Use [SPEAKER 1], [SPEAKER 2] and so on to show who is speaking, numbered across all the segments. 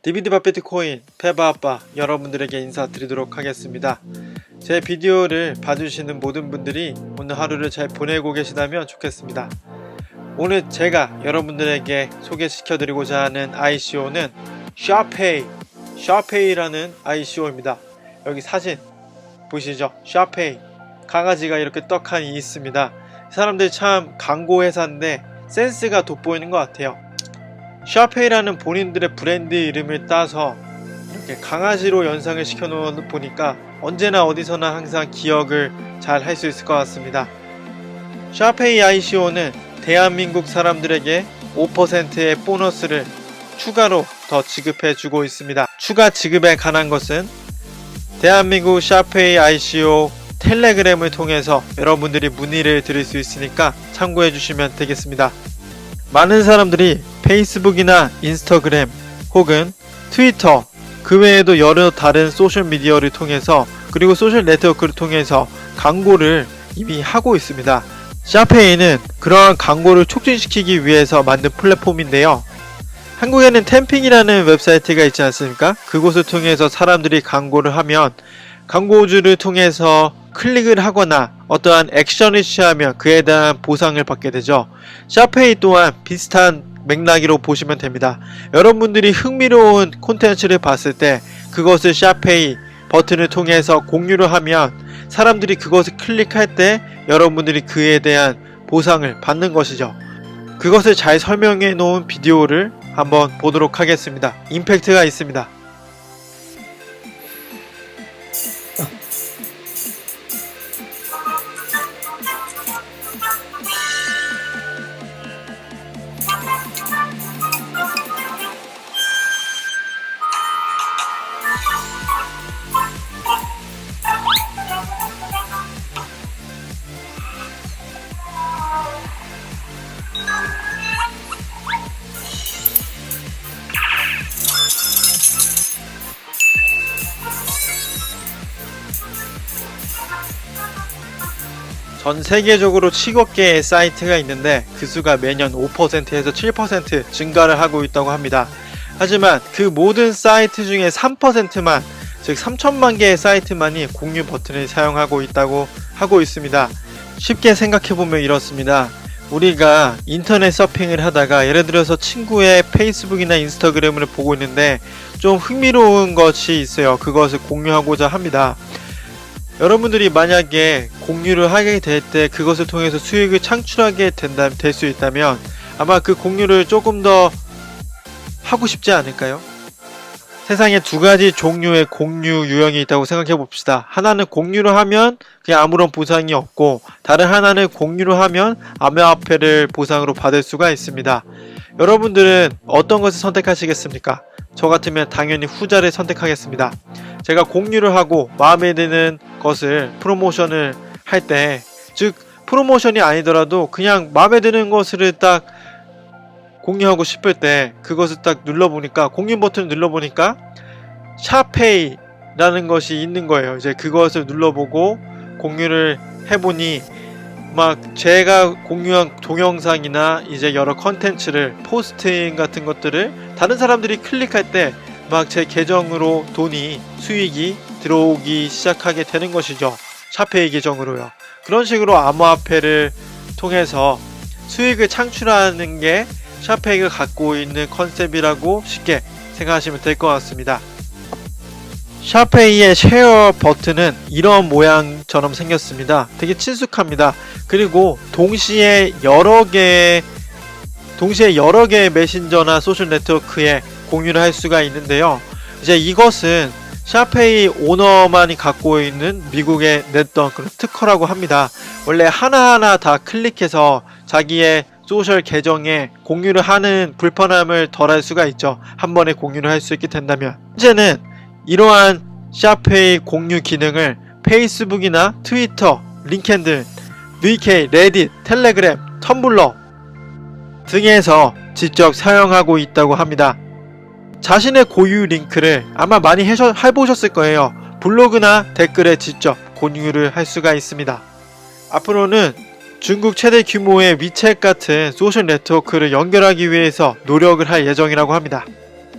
[SPEAKER 1] 디비디바 비트코인 페바아빠 여러분들에게 인사드리도록 하겠습니다. 제 비디오를 봐주시는 모든 분들이 오늘 하루를 잘 보내고 계시다면 좋겠습니다. 오늘 제가 여러분들에게 소개시켜드리고자 하는 ICO는 샤페이라는 ICO입니다. 여기 사진 보시죠. 샤페이 강아지가 이렇게 떡하니 있습니다. 사람들이 참 광고 회사인데 센스가 돋보이는 것 같아요. 샤페이라는 본인들의 브랜드 이름을 따서 이렇게 강아지로 연상을 시켜 놓은 보니까 언제나 어디서나 항상 기억을 잘 할 수 있을 것 같습니다. 샤페이 ICO는 대한민국 사람들에게 5%의 보너스를 추가로 더 지급해 주고 있습니다. 추가 지급에 관한 것은 대한민국 샤페이 ICO 텔레그램을 통해서 여러분들이 문의를 드릴 수 있으니까 참고해 주시면 되겠습니다. 많은 사람들이 페이스북이나 인스타그램 혹은 트위터 그 외에도 여러 다른 소셜미디어를 통해서 그리고 소셜 네트워크를 통해서 광고를 이미 하고 있습니다. 샤페이는 그러한 광고를 촉진시키기 위해서 만든 플랫폼인데요. 한국에는 템핑이라는 웹사이트가 있지 않습니까? 그곳을 통해서 사람들이 광고를 하면 광고주를 통해서 클릭을 하거나 어떠한 액션을 취하면 그에 대한 보상을 받게 되죠. 샤페이 또한 비슷한 맥락으로 보시면 됩니다. 여러분들이 흥미로운 콘텐츠를 봤을 때 그것을 샤페이 버튼을 통해서 공유를 하면 사람들이 그것을 클릭할 때 여러분들이 그에 대한 보상을 받는 것이죠. 그것을 잘 설명해 놓은 비디오를 한번 보도록 하겠습니다. 임팩트가 있습니다. 전 세계적으로 7억 개의 사이트가 있는데 그 수가 매년 5%에서 7% 증가를 하고 있다고 합니다. 하지만 그 모든 사이트 중에 3%만 즉 3천만 개의 사이트만이 공유 버튼을 사용하고 있다고 하고 있습니다. 쉽게 생각해보면 이렇습니다. 우리가 인터넷 서핑을 하다가 예를 들어서 친구의 페이스북이나 인스타그램을 보고 있는데 좀 흥미로운 것이 있어요. 그것을 공유하고자 합니다. 여러분들이 만약에 공유를 하게 될 때 그것을 통해서 수익을 창출하게 될 수 있다면 아마 그 공유를 조금 더 하고 싶지 않을까요? 세상에 두 가지 종류의 공유 유형이 있다고 생각해 봅시다. 하나는 공유를 하면 그냥 아무런 보상이 없고 다른 하나는 공유를 하면 암호화폐를 보상으로 받을 수가 있습니다. 여러분들은 어떤 것을 선택하시겠습니까? 저 같으면 당연히 후자를 선택하겠습니다. 제가 공유를 하고 마음에 드는 것을 프로모션을 할 때, 즉 프로모션이 아니더라도 그냥 마음에 드는 것을 딱 공유하고 싶을 때 그것을 딱 눌러보니까 공유 버튼을 눌러보니까 샤페이라는 것이 있는 거예요. 이제 그것을 눌러보고 공유를 해보니 막 제가 공유한 동영상이나 이제 여러 컨텐츠를 포스팅 같은 것들을 다른 사람들이 클릭할 때 막 제 계정으로 돈이 수익이 들어오기 시작하게 되는 것이죠. 샤페이 계정으로요. 그런 식으로 암호화폐를 통해서 수익을 창출하는 게 샤페이가 갖고 있는 컨셉이라고 쉽게 생각하시면 될 것 같습니다. 샤페이의 쉐어 버튼은 이런 모양처럼 생겼습니다. 되게 친숙합니다. 그리고 동시에 여러 개의 메신저나 소셜 네트워크에 공유를 할 수가 있는데요. 이제 이것은 샤페이 오너만이 갖고 있는 미국의 냈던 그런 특허라고 합니다. 원래 하나하나 다 클릭해서 자기의 소셜 계정에 공유를 하는 불편함을 덜할 수가 있죠. 한 번에 공유를 할 수 있게 된다면. 현재는 이러한 샤페이 공유 기능을 페이스북이나 트위터, 링크드인, VK, 레딧, 텔레그램, 텀블러 등에서 직접 사용하고 있다고 합니다. 자신의 고유 링크를 아마 많이 해보셨을 거예요. 블로그나 댓글에 직접 공유를 할 수가 있습니다. 앞으로는 중국 최대 규모의 위챗 같은 소셜 네트워크를 연결하기 위해서 노력을 할 예정이라고 합니다.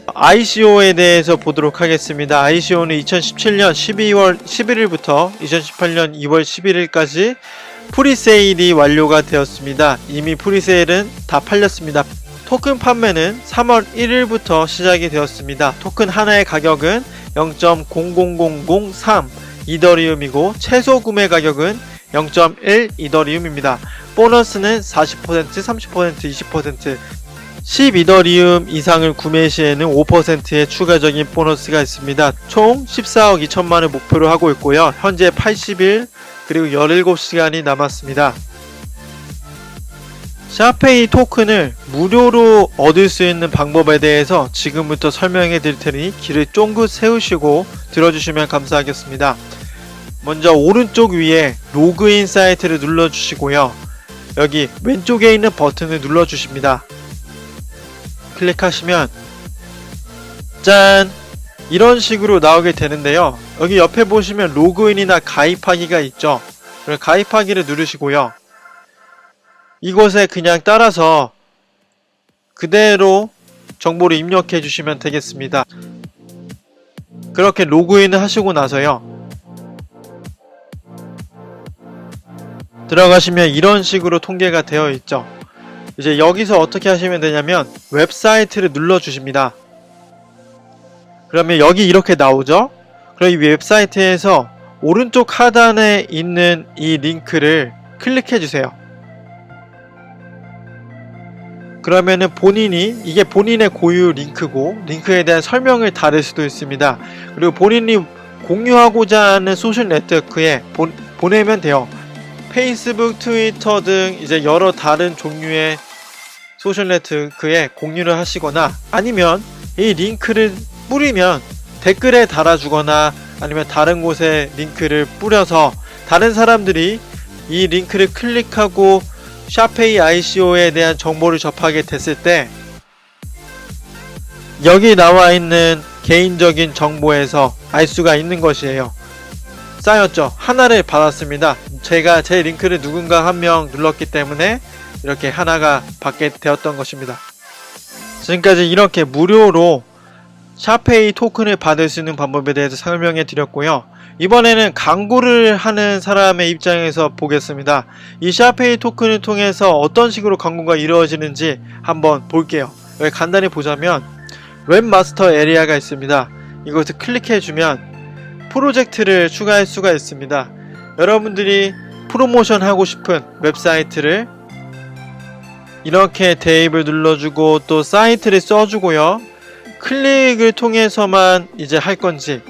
[SPEAKER 1] ICO에 대해서 보도록 하겠습니다. ICO는 2017년 12월 11일부터 2018년 2월 11일까지 프리세일이 완료가 되었습니다. 이미 프리세일은 다 팔렸습니다. 토큰 판매는 3월 1일부터 시작이 되었습니다. 토큰 하나의 가격은 0.00003 이더리움이고 최소 구매 가격은 0.1 이더리움입니다. 보너스는 40%, 30%, 20%, 10이더리움 이상을 구매 시에는 5%의 추가적인 보너스가 있습니다. 총 14억 2천만을 목표로 하고 있고요. 현재 80일 그리고 17시간이 남았습니다. 샤페이 토큰을 무료로 얻을 수 있는 방법에 대해서 지금부터 설명해 드릴 테니 귀를 쫑긋 세우시고 들어주시면 감사하겠습니다. 먼저 오른쪽 위에 로그인 사이트를 눌러주시고요. 여기 왼쪽에 있는 버튼을 눌러주십니다. 클릭하시면 짠! 이런 식으로 나오게 되는데요. 여기 옆에 보시면 로그인이나 가입하기가 있죠. 가입하기를 누르시고요. 이곳에 그냥 따라서 그대로 정보를 입력해 주시면 되겠습니다. 그렇게 로그인을 하시고 나서요. 들어가시면 이런 식으로 통계가 되어 있죠. 이제 여기서 어떻게 하시면 되냐면 웹사이트를 눌러 주십니다. 그러면 여기 이렇게 나오죠. 그럼 이 웹사이트에서 오른쪽 하단에 있는 이 링크를 클릭해 주세요. 그러면은 본인이 이게 본인의 고유 링크고 링크에 대한 설명을 다를 수도 있습니다. 그리고 본인이 공유하고자 하는 소셜 네트워크에 보내면 돼요. 페이스북, 트위터 등 이제 여러 다른 종류의 소셜 네트워크에 공유를 하시거나 아니면 이 링크를 뿌리면 댓글에 달아주거나 아니면 다른 곳에 링크를 뿌려서 다른 사람들이 이 링크를 클릭하고 샤페이 ICO에 대한 정보를 접하게 됐을 때 여기 나와 있는 개인적인 정보에서 알 수가 있는 것이에요. 쌓였죠. 하나를 받았습니다. 제가 제 링크를 누군가 한 명 눌렀기 때문에 이렇게 하나가 받게 되었던 것입니다. 지금까지 이렇게 무료로 샤페이 토큰을 받을 수 있는 방법에 대해서 설명해 드렸고요. 이번에는 광고를 하는 사람의 입장에서 보겠습니다. 이 샤페이 토큰을 통해서 어떤 식으로 광고가 이루어지는지 한번 볼게요. 여기 간단히 보자면 웹마스터 에리아가 있습니다. 이것을 클릭해주면 프로젝트를 추가할 수가 있습니다. 여러분들이 프로모션 하고 싶은 웹사이트를 이렇게 대입을 눌러주고 또 사이트를 써주고요. 클릭을 통해서만 이제 할 건지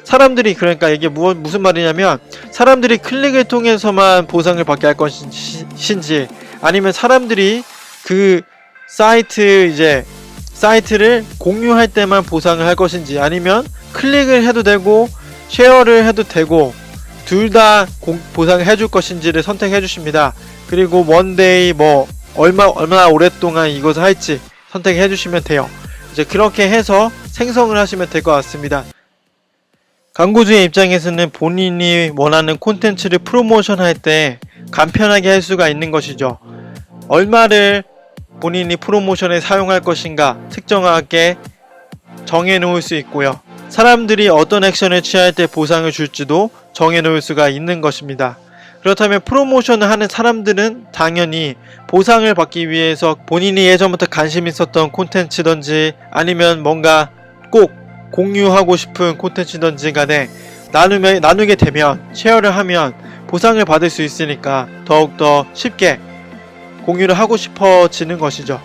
[SPEAKER 1] 사람들이 그러니까 이게 무슨 말이냐면 사람들이 클릭을 통해서만 보상을 받게 할 것인지 아니면 사람들이 그 사이트를 공유할 때만 보상을 할 것인지 아니면 클릭을 해도 되고 쉐어를 해도 되고 둘 다 보상을 해줄 것인지를 선택해 주십니다. 그리고 원데이 얼마나 오랫동안 이것을 할지 선택해 주시면 돼요. 이제 그렇게 해서 생성을 하시면 될 것 같습니다. 광고주의 입장에서는 본인이 원하는 콘텐츠를 프로모션 할 때 간편하게 할 수가 있는 것이죠. 얼마를 본인이 프로모션에 사용할 것인가 특정하게 정해 놓을 수 있고요. 사람들이 어떤 액션을 취할 때 보상을 줄지도 정해 놓을 수가 있는 것입니다. 그렇다면 프로모션을 하는 사람들은 당연히 보상을 받기 위해서 본인이 예전부터 관심 있었던 콘텐츠든지 아니면 뭔가 꼭 공유하고 싶은 콘텐츠든지 간에 나누게 되면 쉐어를 하면 보상을 받을 수 있으니까 더욱더 쉽게 공유를 하고 싶어지는 것이죠.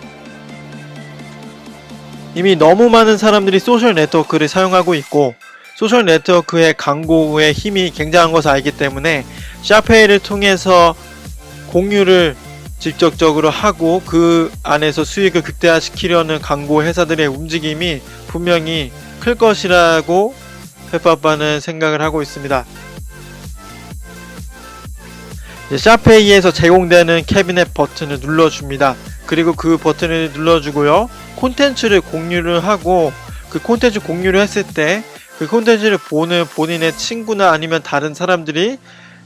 [SPEAKER 1] 이미 너무 많은 사람들이 소셜 네트워크를 사용하고 있고 소셜 네트워크의 광고의 힘이 굉장한 것을 알기 때문에 샤페이를 통해서 공유를 직접적으로 하고 그 안에서 수익을 극대화시키려는 광고 회사들의 움직임이 분명히 클 것이라고 페파빠는 생각을 하고 있습니다. 샤페이에서 제공되는 캐비넷 버튼을 눌러줍니다. 그리고 그 버튼을 눌러주고요. 콘텐츠를 공유를 하고 그 콘텐츠 공유를 했을 때 그 콘텐츠를 보는 본인의 친구나 아니면 다른 사람들이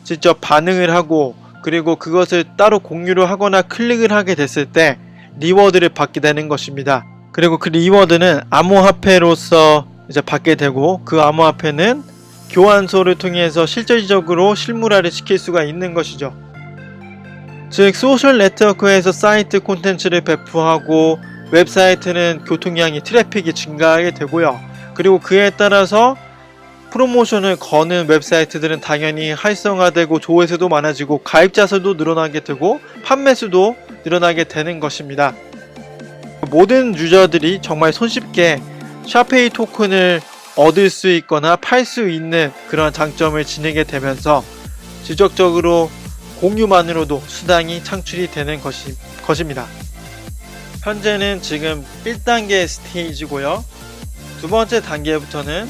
[SPEAKER 1] 직접 반응을 하고 그리고 그것을 따로 공유를 하거나 클릭을 하게 됐을 때 리워드를 받게 되는 것입니다. 그리고 그 리워드는 암호화폐로서 이제 받게 되고, 그 암호화폐는 교환소를 통해서 실질적으로 실물화를 시킬 수가 있는 것이죠. 즉 소셜 네트워크에서 사이트 콘텐츠를 배포하고 웹사이트는 교통량이 트래픽이 증가하게 되고요. 그리고 그에 따라서 프로모션을 거는 웹사이트들은 당연히 활성화되고 조회수도 많아지고 가입자 수도 늘어나게 되고 판매 수도 늘어나게 되는 것입니다. 모든 유저들이 정말 손쉽게 샤페이 토큰을 얻을 수 있거나 팔 수 있는 그런 장점을 지니게 되면서 지속적으로 공유만으로도 수당이 창출이 되는 것입니다. 현재는 지금 1단계 스테이지고요. 두 번째 단계부터는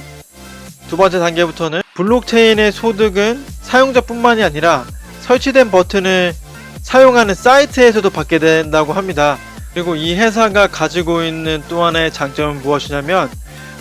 [SPEAKER 1] 블록체인의 소득은 사용자뿐만이 아니라 설치된 버튼을 사용하는 사이트에서도 받게 된다고 합니다. 그리고 이 회사가 가지고 있는 또 하나의 장점은 무엇이냐면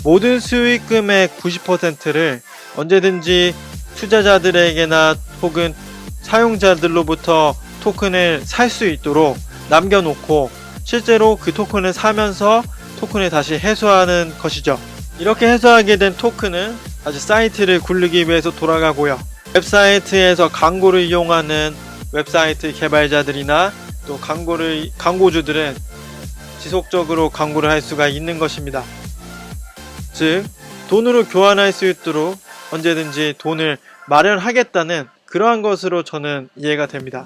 [SPEAKER 1] 모든 수익금의 90%를 언제든지 투자자들에게나 혹은 사용자들로부터 토큰을 살 수 있도록 남겨놓고 실제로 그 토큰을 사면서 토큰을 다시 회수하는 것이죠. 이렇게 회수하게 된 토큰은 다시 사이트를 굴리기 위해서 돌아가고요. 웹사이트에서 광고를 이용하는 웹사이트 개발자들이나 또 광고주들은 지속적으로 광고를 할 수가 있는 것입니다. 즉 돈으로 교환할 수 있도록 언제든지 돈을 마련하겠다는 그러한 것으로 저는 이해가 됩니다.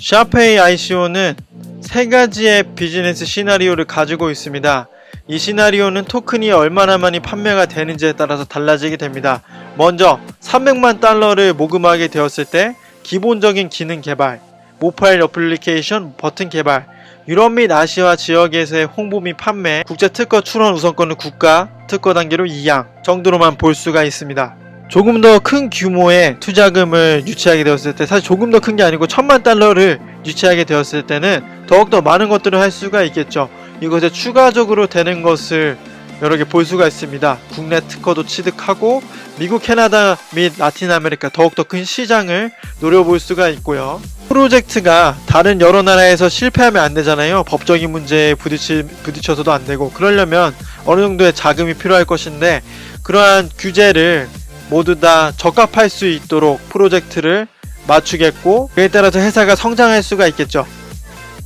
[SPEAKER 1] 샤페이 ICO는 세 가지의 비즈니스 시나리오를 가지고 있습니다. 이 시나리오는 토큰이 얼마나 많이 판매가 되는지에 따라서 달라지게 됩니다. 먼저 300만 달러를 모금하게 되었을 때 기본적인 기능 개발, 모바일 어플리케이션 버튼 개발, 유럽 및 아시아 지역에서의 홍보 및 판매, 국제 특허 출원 우선권을 국가 특허 단계로 2양 정도로만 볼 수가 있습니다. 조금 더 큰 규모의 투자금을 유치하게 되었을 때, 사실 조금 더 큰 게 아니고 1000만 달러를 유치하게 되었을 때는 더욱더 많은 것들을 할 수가 있겠죠. 이것에 추가적으로 되는 것을 여러 개 볼 수가 있습니다. 국내 특허도 취득하고 미국, 캐나다 및 라틴 아메리카 더욱더 큰 시장을 노려볼 수가 있고요. 프로젝트가 다른 여러 나라에서 실패하면 안 되잖아요. 법적인 문제에 부딪혀서도 안 되고, 그러려면 어느 정도의 자금이 필요할 것인데 그러한 규제를 모두 다 적합할 수 있도록 프로젝트를 맞추겠고, 그에 따라서 회사가 성장할 수가 있겠죠.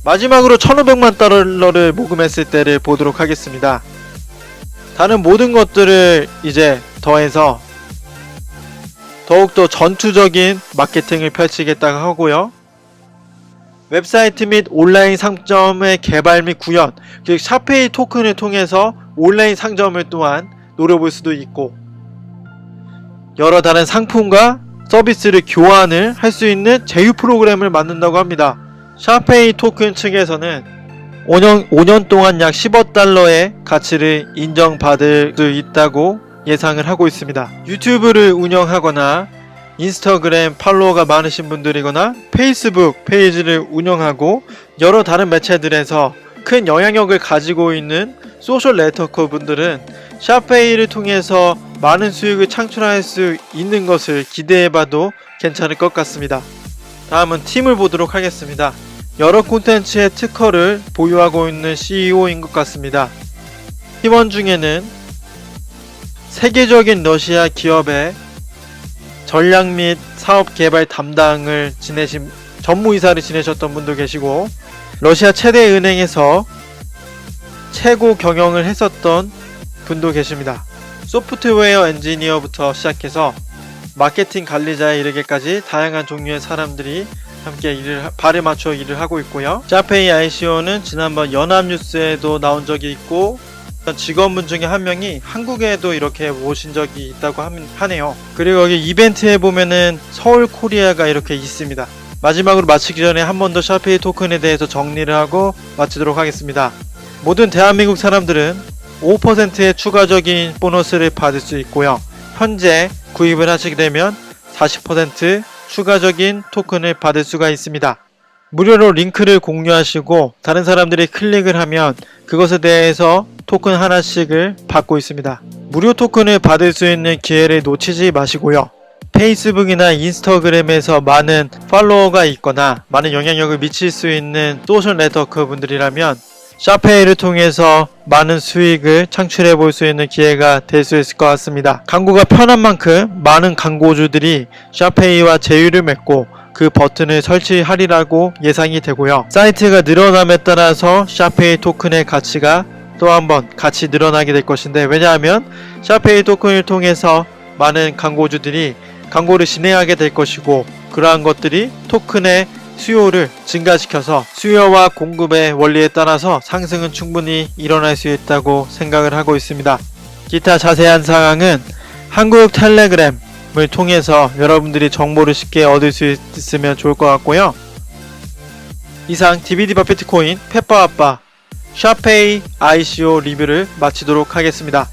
[SPEAKER 1] 마지막으로 1500만 달러를 모금했을 때를 보도록 하겠습니다. 다른 모든 것들을 이제 더해서 더욱더 전투적인 마케팅을 펼치겠다고 하고요. 웹사이트 및 온라인 상점의 개발 및 구현, 즉 샤페이 토큰을 통해서 온라인 상점을 또한 노려볼 수도 있고, 여러 다른 상품과 서비스를 교환을 할 수 있는 제휴 프로그램을 만든다고 합니다. 샤페이 토큰 측에서는 5년 동안 약 10억 달러의 가치를 인정받을 수 있다고 예상을 하고 있습니다. 유튜브를 운영하거나 인스타그램 팔로워가 많으신 분들이거나 페이스북 페이지를 운영하고 여러 다른 매체들에서 큰 영향력을 가지고 있는 소셜 네트워크 분들은 샤페이를 통해서 많은 수익을 창출할 수 있는 것을 기대해봐도 괜찮을 것 같습니다. 다음은 팀을 보도록 하겠습니다. 여러 콘텐츠의 특허를 보유하고 있는 CEO인 것 같습니다. 팀원 중에는 세계적인 러시아 기업의 전략 및 사업 개발 담당을 지내신 전무이사를 지내셨던 분도 계시고, 러시아 최대 은행에서 최고 경영을 했었던 분도 계십니다. 소프트웨어 엔지니어부터 시작해서 마케팅 관리자에 이르기까지 다양한 종류의 사람들이 함께 발을 맞춰 일을 하고 있고요. 샤페이 ICO는 지난번 연합뉴스에도 나온 적이 있고, 직원분 중에 한 명이 한국에도 이렇게 오신 적이 있다고 하네요. 그리고 여기 이벤트에 보면은 서울 코리아가 이렇게 있습니다. 마지막으로 마치기 전에 한 번 더 샤페이 토큰에 대해서 정리를 하고 마치도록 하겠습니다. 모든 대한민국 사람들은 5%의 추가적인 보너스를 받을 수 있고요. 현재 구입을 하시게 되면 40% 추가적인 토큰을 받을 수가 있습니다. 무료로 링크를 공유하시고 다른 사람들이 클릭을 하면 그것에 대해서 토큰 하나씩을 받고 있습니다. 무료 토큰을 받을 수 있는 기회를 놓치지 마시고요. 페이스북이나 인스타그램에서 많은 팔로워가 있거나 많은 영향력을 미칠 수 있는 소셜 네트워크 분들이라면 샤페이를 통해서 많은 수익을 창출해 볼 수 있는 기회가 될 수 있을 것 같습니다. 광고가 편한 만큼 많은 광고주들이 샤페이와 제휴를 맺고 그 버튼을 설치하리라고 예상이 되고요. 사이트가 늘어남에 따라서 샤페이 토큰의 가치가 또 한번 같이 늘어나게 될 것인데, 왜냐하면 샤페이 토큰을 통해서 많은 광고주들이 광고를 진행하게 될 것이고, 그러한 것들이 토큰의 수요를 증가시켜서 수요와 공급의 원리에 따라서 상승은 충분히 일어날 수 있다고 생각을 하고 있습니다. 기타 자세한 사항은 한국 텔레그램을 통해서 여러분들이 정보를 쉽게 얻을 수 있으면 좋을 것 같고요. 이상 DBD바 비트코인 페퍼아빠 샤페이 ICO 리뷰를 마치도록 하겠습니다.